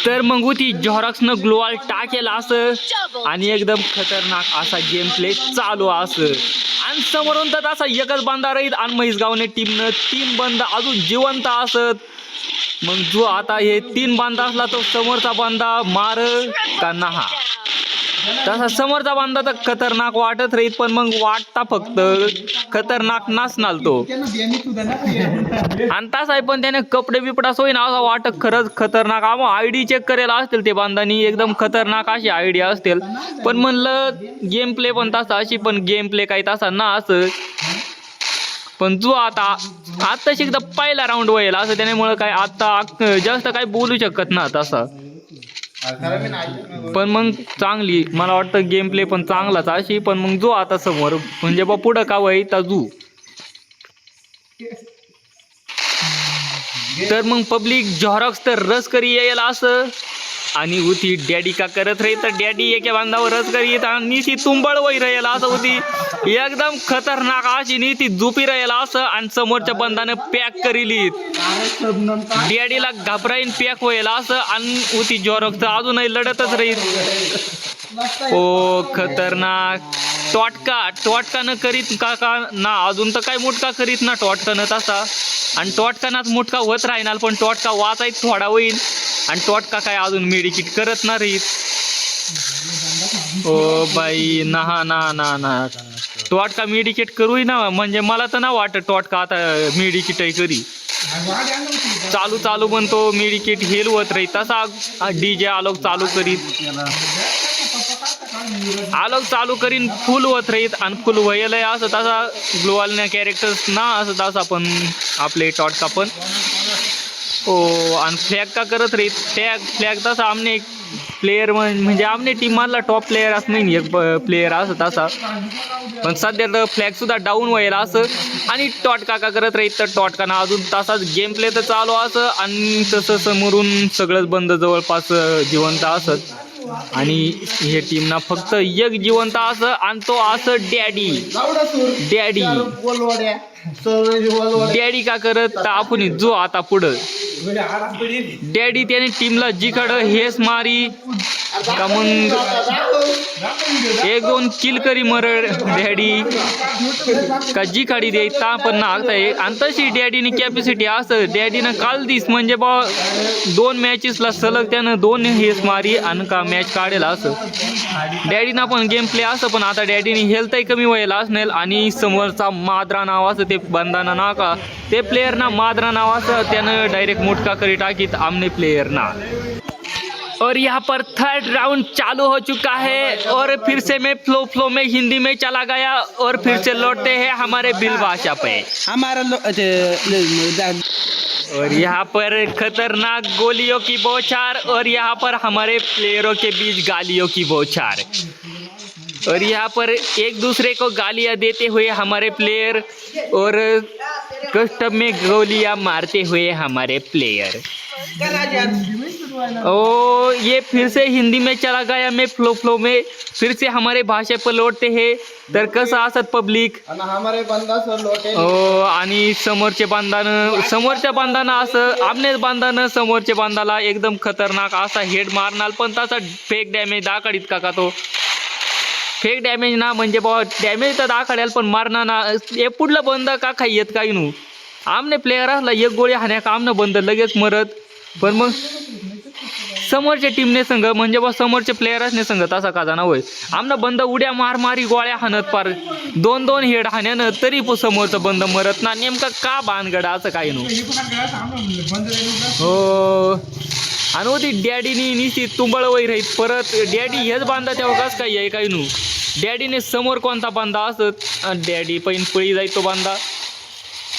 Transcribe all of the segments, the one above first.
तर मग होती झॉरॉक्सनं ग्लोअल टाकेला असं आणि एकदम खतरनाक असा गेम प्ले चालू असं आणि समोरून तर असा एकच बांधा राहील आणि म्हैसगावने टीमनं 3 बंद अजून जिवंत असत. मग जो आता हे 3 बांधा असला तो समोरचा बांधा मार का नहा. तसा समोरचा बांधा तर खतरनाक वाटत राहील पण मग वाटता फक्त खतरनाक नसणार तो आणि तसा आहे पण त्याने कपडे बिपडा सोय ना असं वाटत खरंच खतरनाक आयडी चेक करायला असतील ते बांधानी एकदम खतरनाक अशी आयडिया असतील पण म्हणलं गेम प्ले पण तसा अशी पण गेम प्ले काही तसा ना असं पण जो आता एकदा पहिला राऊंड होईल असं त्यामुळे काय आता जास्त काही बोलू शकत ना तसा पण मग चांगली मला वाटतं गेम प्ले पण चांगलाच अशी पण मग जो आता समोर म्हणजे बा पुढं का वय ताजू तर मग पब्लिक झॉरॉक्स तर रस करी येईल असं आणि होती डॅडी का करत राही तर डॅडी एका बांधावर रस करीत आणि ती तुंबळ वही राहील असं होती एकदम खतरनाक अशी नी ती झोपी राहील असं आणि समोरच्या बंधानं पॅक करीलीत डॅडीला घाबराईन पॅक होईल असं आणि होती झॉरॉक्स अजूनही लढतच राहील ओ खतरनाक टोटका न करीत का ना अजून तर काय मुटका करीत ना टोटकानं तसा आणि टोटकानाच मुटका होत राहणार पण टोटका वाचायच थोडा होईल आणि टोटका काय अजून मेडिकेट करत ना रहीत ओ बाई ना ना ना ना टोटका मेडिकेट करू ना म्हणजे मला तर ना वाटत टोटका आता मेडिकेटही करी चालू पण तो मेडिकेट हेल होत राही तसा डीजे आलोक चालू करीन फुल होत राहीत आणि फुल व्हायला असं तसा ग्लोअलने कॅरेक्टर्स ना असं तसा पण आपले टॉटका पण ओ आणि फ्लॅग का करत राहीत फ्लॅग तसा आमने एक प्लेयर म्हणजे आमने टीम मधला टॉप प्लेयर असं नाही एक प्लेयर असं तसा पण सध्या तर फ्लॅग सुद्धा डाऊन व्हायला असं आणि टॉटका का करत राहीत तर टॉटकाना अजून तसाच गेम प्ले तर चालू असं आणि तसं समोरून सगळंच बंद जवळपास जिवंत असत आणि हे टीम ना फक्त एक जिवंत असं आणि तो असं डॅडी का करत तर आपण जो आता पुढं डॅडी त्याने टीमला जिकडं हेच मारी का मग 1-2 किल करी मरड डॅडी का जी काढी द्यायचा पण ना आहे आणि तशी डॅडीने कॅपॅसिटी असं डॅडीनं काल दिस म्हणजे बा 2 मॅचेसला सलग त्यानं 2 हेच मारी आणि का मॅच काढेल असं डॅडीना पण गेम प्ले असं पण आता डॅडीने हेल्थही कमी व्हायला असणार आणि समोरचा माद्रा नाव असं ते बंधाना ना का ते प्लेयर ना माद्रा नाव असं त्यानं डायरेक्ट मुटका करी टाकीत आमने प्लेयर ना और यहाँ पर 3rd राउंड चालू हो चुका है और फिर से मैं फ्लो में हिंदी में चला गया और फिर से लौटते हैं हमारे बिल भाषा पे और यहाँ पर खतरनाक गोलियों की बौछार और यहाँ पर हमारे प्लेयरों के बीच गालियों की बौछार और यहाँ पर एक दूसरे को गालियाँ देते हुए हमारे प्लेयर और कस्टम में गोलियाँ मारते हुए हमारे प्लेयर ओ ये फिर से हिंदी में चला गया मैं फ्लो में फिर से हमारे भाषा पर लौटते हैं तर कसं असत पब्लिक हमारे बंदा सर लौटे ओ आणि समोरच्या बांधानं असं आमनेच बांधानं समोरच्या बांधाला एकदम खतरनाक असा हेड मारणार पण तसा फेक डॅमेज दाखडीत का तो फेक डॅमेज ना म्हणजे बा डॅमेज तर दाखडेल पण मारणार ना हे पुढलं बंद का काही येत काही नू आमने प्लेयर असला एक गोळी हाण्या का आमनं बंद लगेच मरत पण मग समोरच्या टीमने संघ म्हणजे बा समोरचे प्लेयर्सने संघ तसा का जाणं होय आमनं बंद उड्या मारी गोळ्या हाणत पार 2 हेड हाण्यानं तरी समोरचं बंद मरत ना नेमका का भानगडा असं काही नू हो आणि होती डॅडीनी निश्चित तुंबळ वही राहीत परत डॅडी हेच बांधा तेव्हा कस काही आहे काही नू डॅडीने समोर कोणता बांधा असत डॅडी पैन पळी जाईल तो बांधा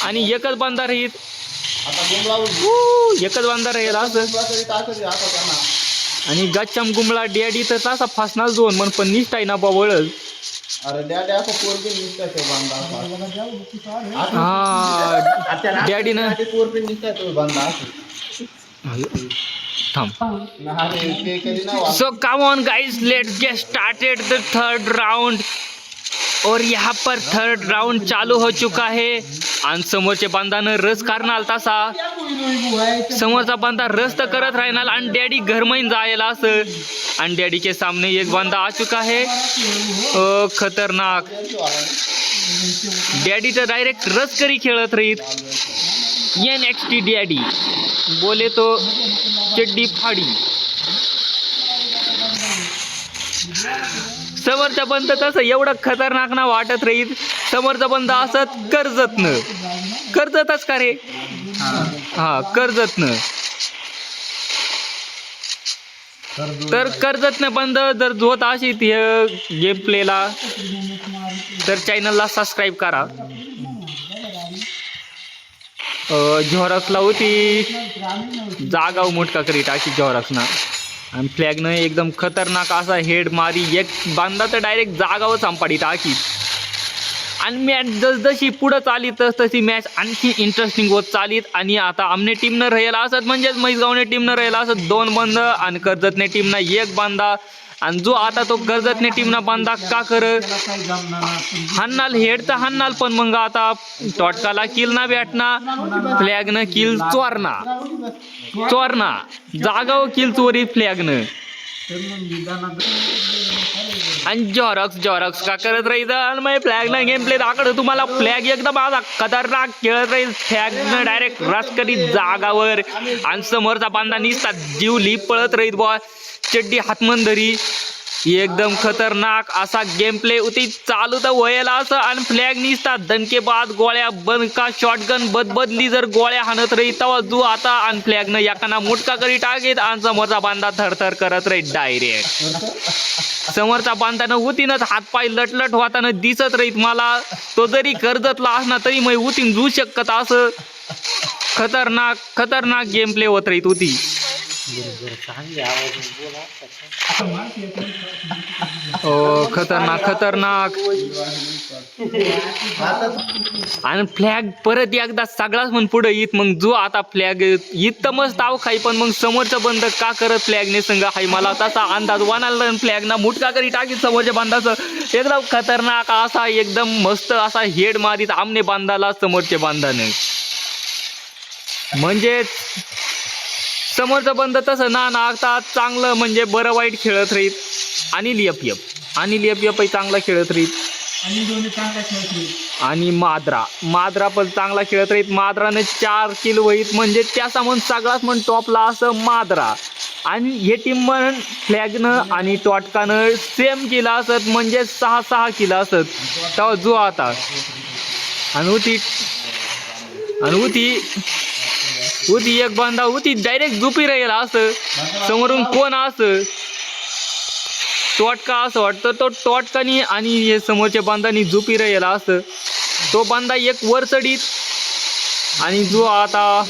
आणि एकच बांधा राहीत एकच बांधा राहील असं आणि गच्चम गुंबळा डॅडी तर तसा फासणार 2 म्हण पण निष्ठ आहे ना बावळच अरे डॅडी असं पोरगी निष्ठा ते बांधा हा डॅडीनं पोरगी निष्ठा तो बांधा So come on guys, let's get started the 3rd round. और यहाँ पर 3rd राउंड चालू हो चुका है आणि समोरच्या बांधानं रस करणार तसा समोरचा बांधा रस्त करत राहणार आणि डॅडी घरमैन जायला असं आणि डॅडीचे सामने एक बांधा आ चुका है खतरनाक डॅडी तर डायरेक्ट रस्करी खेळत राहीत NXT डॅडी बोले तो चड्डी फाडी समोरचा बंद तसं एवढं खतरनाक ना वाटत राहील समोरचा बंद असत कर्जतच का रे हा कर्जतनं तर कर्जतनं बंद जर होत अशी गेम प्लेला तर चॅनलला सबस्क्राईब करा झॉरक्सला होती जागाव मोठका करी टाकी झॉरक्सना आणि फ्लॅगनं एकदम खतरनाक असा हेड मारी एक बांधा तर डायरेक्ट जागावर सांपाडी टाकी आणि मॅच जसजशी पुढं चाली तसतशी मॅच आणखी इंटरेस्टिंग होत चालीत आणि आता आमने टीमनं राहिला असत म्हणजेच म्हैसगावने टीमनं राहिला असत 2 बंद आणि कर्जतने टीमना 1 बांधा आणि जो आता तो कर्जतने टीमना बांधा का कर हाणाल हेड तर हाणाल पण मग आता टॉटकाला किल ना भेटना फ्लॅगनं किल चोरना जागाव किल चोरी फ्लॅगनं आणि झॉरक्स का करत राहायचं आणि मग फ्लॅगनं गेम प्ले दाखवतो तुम्हाला फ्लॅग एकदम माझा खतरनाक खेळत राहील फ्लॅगनं डायरेक्ट रस करी जागावर आणि समोरचा बांधा निसता जीव लिप पळत राहीत बॉ चड्डी हातमंदरी एकदम खतरनाक असा गेम प्ले होती चालू तर व्हायला असं आणि फ्लॅग निसता दणकेबाज गोळ्या बंका शॉटगन बदबदली जर गोळ्या हाणत राहील तेव्हा जो आता आणि फ्लॅगनं एकाना मुटका करी टाकेत आणि समोरचा बांधा थरथर करत राहील डायरेक्ट समोरचा बांधानं उतीनच हातपाय लटलट होताना दिसत राहीत मला तो जरी कर्जतला असणार तरी मग उतीन जू शकत असं खतरनाक गेम प्ले होत राहीत होती खतरनाक आणि फ्लॅग परत एकदा सगळाच म्हणून पुढे येत मग जो आता फ्लॅग येत तर मस्त आव खाई पण मग समोरचं बंद का करत फ्लॅगने संग हाय मला तसा अंदाज वानाला फ्लॅगना मुटका करी टाकीत समोरच्या बांधाचं एकदम खतरनाक असा एकदम मस्त असा हेड मारीत आमने बांधाला समोरच्या बांधाने म्हणजे समोरचं बंद तसं ना नागता चांगलं म्हणजे बरं वाईट खेळत राहीत आणि लियप चांगला खेळत राहीत आणि माद्रा पण चांगला खेळत राहीत माद्राने 4 किल वहीत म्हणजे त्याचा म्हणून सगळाच म्हण टॉपला असं माद्रा आणि हे टीम म्हण फ्लॅगनं आणि टॉटकानं सेम केला असत म्हणजे 6 किल असत तेव्हा जो आता होती एक बांधा होती डायरेक्ट झोपी राहिला असं समोरून कोण असं टॉटका असं वाटतं तो टॉटकानी आणि हे समोरच्या बांधानी झोपी राहिला असं तो बांधा एक वर चढीत आणि जो आता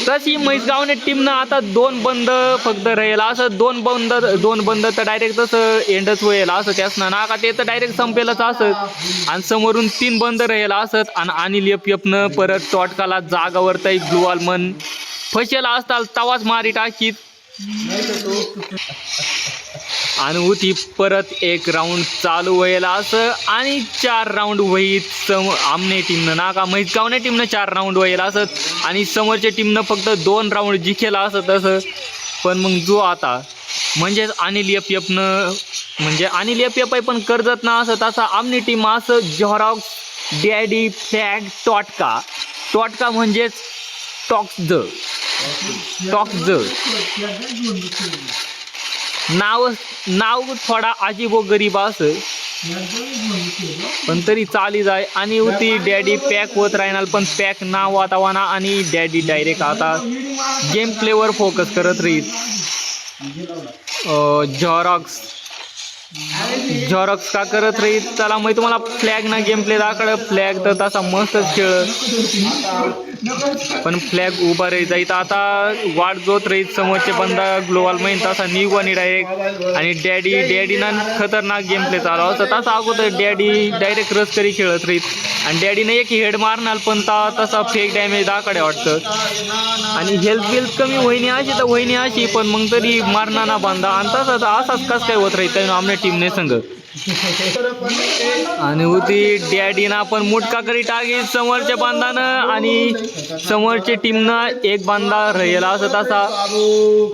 तशी म्हैसगावने टीमनं आता 2 बंद फक्त राहिला असं 2 बंद तर डायरेक्ट तसं एंडच व्हायला असं त्याच ना का ते तर डायरेक्ट संपेलच असत आणि समोरून 3 बंद राहिला असत आणि अनिल यपनं परत टॉटकाला जागावर तई ग्लुवाल मन फसेला असताल तवाच मारी टाकीत आणि होती परत 1 राऊंड चालू व्हायला असं आणि 4 राऊंड वहीत आमने टीमनं ना का म्हैसगावने टीमनं 4 राऊंड व्हायला असत आणि समोरच्या टीमनं फक्त 2 राऊंड जिंकेला असत असं पण मग जो आता म्हणजेच अनिल यपनं म्हणजे अनिल यप पण कर्जत ना असं तसा आमने टीम असं झॉरक्स डॅडी फ्लॅग टॉटका म्हणजेच टॉक्स नाव थोडा अजीबो गरीब असं पण तरी चाली जाय आणि होती डॅडी पॅक होत राहणार पण पॅक नाव आता वाना आणि डॅडी डायरेक्ट आता गेम प्लेवर फोकस करत राहील झॉरक्स का करत राहीत चला मग तुम्हाला फ्लॅग ना गेम प्ले दाखवलं फ्लॅग तर तसा मस्तच खेळ पण फ्लॅग उभा राहीत जाईत आता वाट जोत राहीत समोरचे बंदा ग्लोबल मैन तसा निघू आणि डायरेक्ट आणि डॅडीना खतरनाक गेम प्ले चालू असं तसा अगोदर डॅडी डायरेक्ट रस्करी खेळत राहीत आणि डॅडीने एक हेड मारणार पण तसा फेक डॅमेज दाखवडे वाटतं आणि हेल्थ कमी वहिनी अशी पण मग तरी मारणार ना बांधा आणि तसंच असाच कस काय होत राहीत आमच्या टीमने संग आणि होती डॅडीना पण मुटका करी टाकी समोरच्या बांधानं आणि समोरच्या टीमनं एक बांधा राहिला असं तसा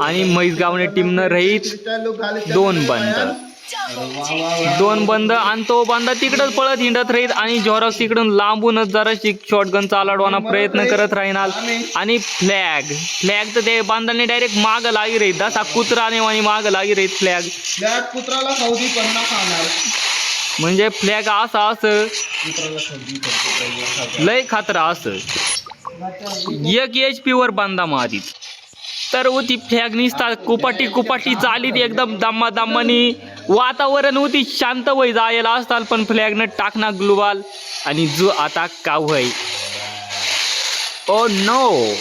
आणि म्हैसगावने टीमनं रहीत दोन बंद आणि तो बांधा तिकडच पळत हिंडत राहीत आणि झॉरॉक्स तिकडून लांबूनच जराशी शॉटगन चालवण्याचा प्रयत्न करत राहणार आणि फ्लॅग तर ते बांधाने डायरेक्ट माग लागी राहीत जसा कुत्राने आणि माग लागी राहीत फ्लॅग कुत्राला सौदी पण ना खाणार म्हणजे फ्लॅग असा असं कुत्राला सौदी लय खात्रा असं 1 HP वर बांधा मारीत तर होती फ्लॅग निसता कुपाटी चालीत एकदम दम्मानी वातावरण होती शांत वय जायला असताल पण फ्लॅगनं टाकना ग्लोबाल आणि जो आता का वय ओ नो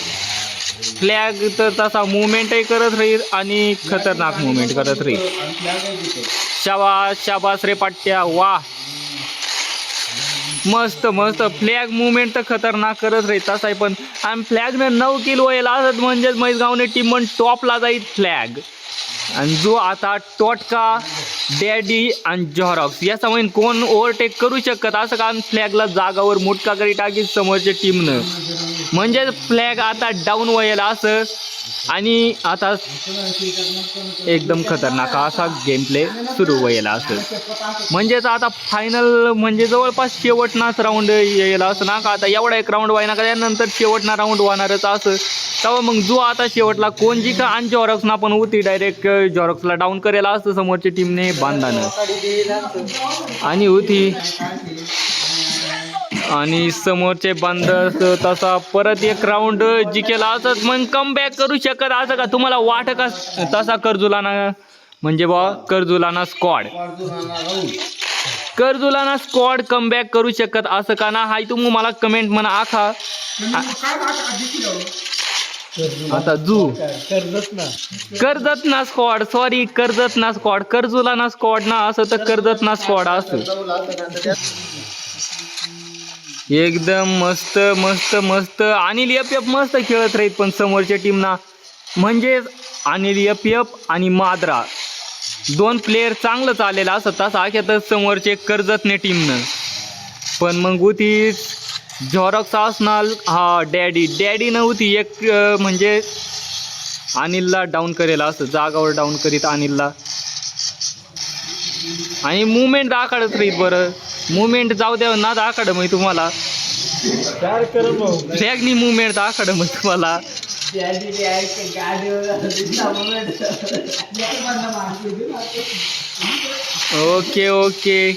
फ्लॅग तर तसा मुवमेंटही करत राहील आणि खतरनाक मुवमेंट करत राहील शाबास रे पाट्या वा मस्त फ्लॅग मुवमेंट तर खतरनाक करत राहील तसा पण आणि फ्लॅगनं 9 किल व्हायला असत म्हणजेच म्हैसगावने टीम पण टॉपला जाईल फ्लॅग आणि जो आता टोटका डॅडी आणि झॉरॉक्स या समोर कोण ओव्हरटेक करू शकत असं कारण फ्लॅगला जागावर मुटका करी टाकी समोरच्या टीमनं म्हणजे फ्लॅग आता डाऊन व्हायला असं आणि आता एकदम खतरनाक असा गेम प्ले सुरू व्हायला असं म्हणजेच आता फायनल म्हणजे जवळपास शेवटनाच राऊंड यायला असं ना का आता एवढा एक राऊंड व्हायना का त्यानंतर शेवटना राऊंड होणारच असं तेव्हा मग जो आता शेवटला कोण जिंका आणि झॉरॉक्सना पण होती डायरेक्ट झॉरॉक्सला डाऊन करायला असतं समोरच्या टीमने बांधानं आणि होती आणि समोरचे बांध तसा परत एक राऊंड जिंकेला असत मग कम बॅक करू शकत असं का तुम्हाला वाट का तसा कर्जुलाना म्हणजे बा कर्जुलाना स्क्वॉड कम बॅक करू शकत असं का ना हाय तुम्ही मला कमेंट म्हणा आखा आता जू कर्जत ना स्क्वॉड सॉरी कर्जत ना स्क्वॉड कर्जुलाना स्क्वॉड ना असं तर कर्जत ना स्क्वॉड असं एकदम मस्त अनिल एफ मस्त खेळत राहीत पण समोरच्या टीमना म्हणजे अनिल एफ आणि माद्रा 2 प्लेयर चांगलं चाललेलं असं तसं आख्यातच समोरचे कर्जतने टीमनं पण मग होती झॉरॉक्स असणार हा डॅडी नव्हती एक म्हणजे अनिलला डाऊन करेल असं जागावर डाऊन करीत अनिलला आणि मुवमेंट दाखवत राहीत बरं मुवमेंट जाऊ द्या ना दाखवत मग तुम्हाला फ्लॅगनी मुवमेंट दाखवत मग तुम्हाला ओके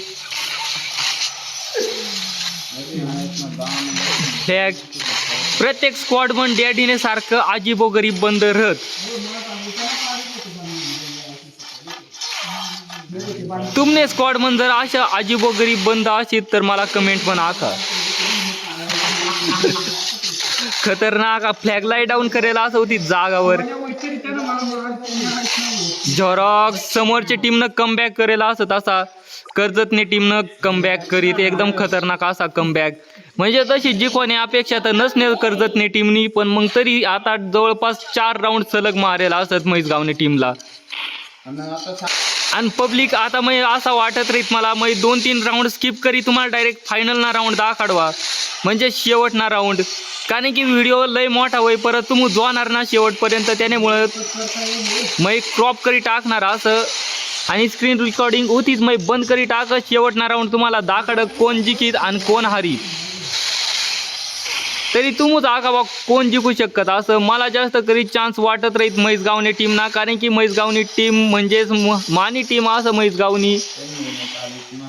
फ्लॅग प्रत्येक स्क्वॉड पण डॅडीने सारखं आजीबो गरीब बंद राहत तुमने स्क्वॉड मन जर अशा अजीबो गरीब बंद असेल तर मला कमेंट पण आखा खतरनाक फ्लॅगलाही डाऊन करायला असं होती जागावर झॉरॉक्स समोरच्या टीमनं कमबॅक करेला असं तसा कर्जतने टीमनं कमबॅक करीत एकदम खतरनाक असा कमबॅक म्हणजे तशी जिंकवणे अपेक्षा तर नसणे कर्जतने टीमनी पण मग तरी आता जवळपास 4 राऊंड सलग मारेला असत म्हैसगावने टीमला आणि पब्लिक आता मग असं वाटत राहीत मला मग 2-3 राऊंड स्किप करी तुम्हाला डायरेक्ट फायनलना राऊंड दाखवा म्हणजे शेवटना राऊंड कारण की व्हिडिओ लय मोठा होई परत तुम्ही जोणार ना शेवटपर्यंत त्यामुळं मग क्रॉप करी टाकणार असं आणि स्क्रीन रेकॉर्डिंग होतीच मग बंद करी टाकत शेवटना राऊंड तुम्हाला दाखवत कोण जिंकीत आणि कोण हारीत तरी तुम्हीच आका बा कोण जिंकू शकत असं मला जास्त कधी चान्स वाटत राहीत म्हैसगावने टीमना कारण की म्हैसगावनी टीम म्हणजेच मानी टीम असं म्हैसगावनी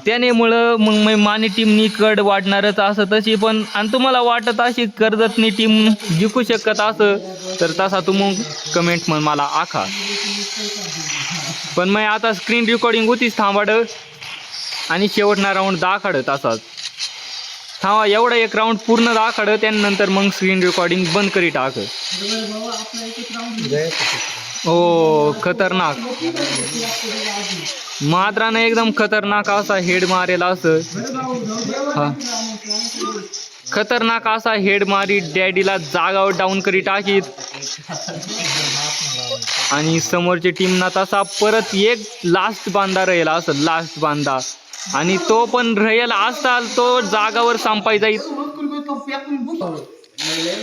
त्यामुळं मग मानी टीमनी कड वाढणारच असं तशी पण आणि तुम्हाला वाटत अशी कर्जतनी टीम जिंकू शकत असं तर तसा तुम्ही कमेंट म्हण मला आखा पण मग आता स्क्रीन रेकॉर्डिंग होतीच थांबाड आणि शेवटना राऊंड दाखवत असाच थांबा एवढा एक राऊंड पूर्ण दाखवत त्यानंतर मग स्क्रीन रेकॉर्डिंग बंद करी टाक हो खतरनाक माद्रानं एकदम खतरनाक असा हेड मारेला असं हा खतरनाक असा हेड मारी डॅडीला जागावर डाऊन करी टाकीत आणि समोरच्या टीमना तसा परत एक लास्ट बांधा राहिला असं लास्ट बांधा आणि तो पण राहील असताल तो जागावर संपाय जाईल.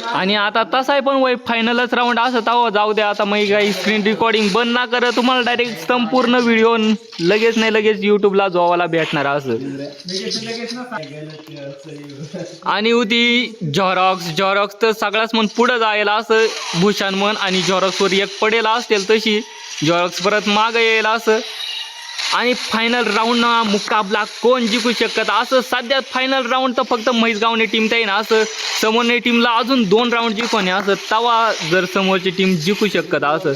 आणि आता तसाही पण वय फायनलच राऊंड असं ताव जाऊ द्या. आता मग काही स्क्रीन रेकॉर्डिंग बंद ना करा, तुम्हाला डायरेक्ट संपूर्ण व्हिडिओ लगेच नाही लगेच युट्यूबला जोवायला भेटणार असं. आणि होती झॉरॉक्स तर सगळ्याच मन पुढं जायला असं भूषण मन आणि झॉरॉक्सवर एक पडेल असतील तशी झॉरॉक्स परत मागं येईल असं. आणि फायनल राऊंड मुकाबला कोण जिंकू शकत असं. सध्या फायनल राऊंड तर फक्त म्हैसगावने टीम आहे ना असं. समोरने टीमला अजून 2 राऊंड जिंकवणे असं तवा जर समोरची टीम जिंकू शकत असं.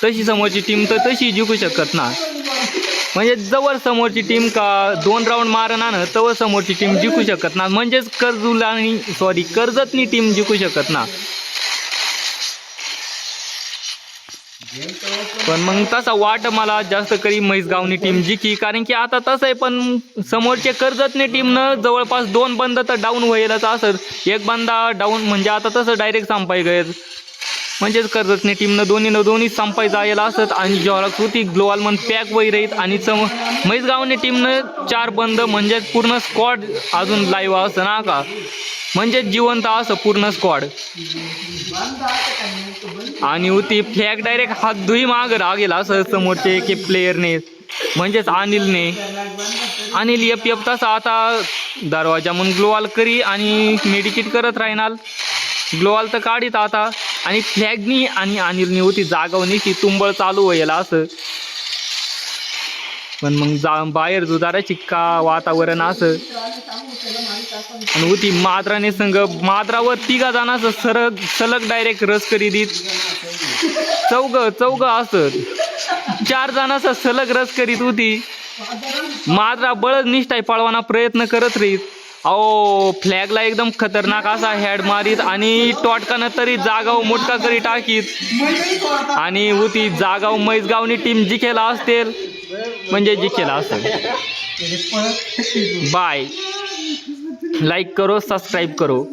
तशी समोरची टीम तर तशी जिंकू शकत ना. म्हणजे जवळ समोरची टीम का 2 राऊंड मारणार ना तवर समोरची टीम जिंकू शकत ना. म्हणजेच कर्जतनी टीम जिंकू शकत ना. पण मग तसा वाट मला जास्त करी म्हैसगावनी टीम जिंकी. कारण की आता तसं आहे पण समोरचे कर्जतने टीमनं जवळपास 2 बंद तर डाऊन व्हायलाच असं. एक बंदा डाऊन म्हणजे आता तसं डायरेक्ट संपाय गयत. म्हणजेच कर्जतने टीमनं दोन्ही संपाय जायला असत. आणि झॉरॉक्स होती ग्लोवाल मन पॅक वही राहीत. आणि म्हैसगावने टीमनं 4 बंद म्हणजे पूर्ण स्क्वॉड अजून लाईव्ह असं ना का. म्हणजे जिवंत असं पूर्ण स्क्वॉड. आणि होती फ्लॅग डायरेक्ट हात धुई माग रागेल असं समोरचे की प्लेयरने म्हणजेच अनिल एफ तसा आता दरवाजा म्हणून ग्लोवाल करी आणि मेडिकेट करत राहणार. ग्लोवाल तर काढीत आता. आणि फ्लॅगनी आणि अनिलनी होती जागवणी की तुंबळ चालू व्हायला असं. पण मग बाहेर जुदाराची का वातावरण असं. आणि होती माद्राने संघ माद्रावर 3 जणांचं सलग डायरेक्ट रस करी देत. चौघ असत 4 जणांचा सलग रस करीत होती. माद्रा बळद निष्ठाय पळवाना प्रयत्न करत राहीत. अहो फ्लॅगला एकदम खतरनाक असा हेड मारीत आणि टॉटकानं तरी जागाव मोटका करी टाकीत. आणि होती जागाव म्हैसगावनी टीम जिंकेला असतील म्हणजे जिंकेला असेल. बाय. लाईक करो सबस्क्राईब करो.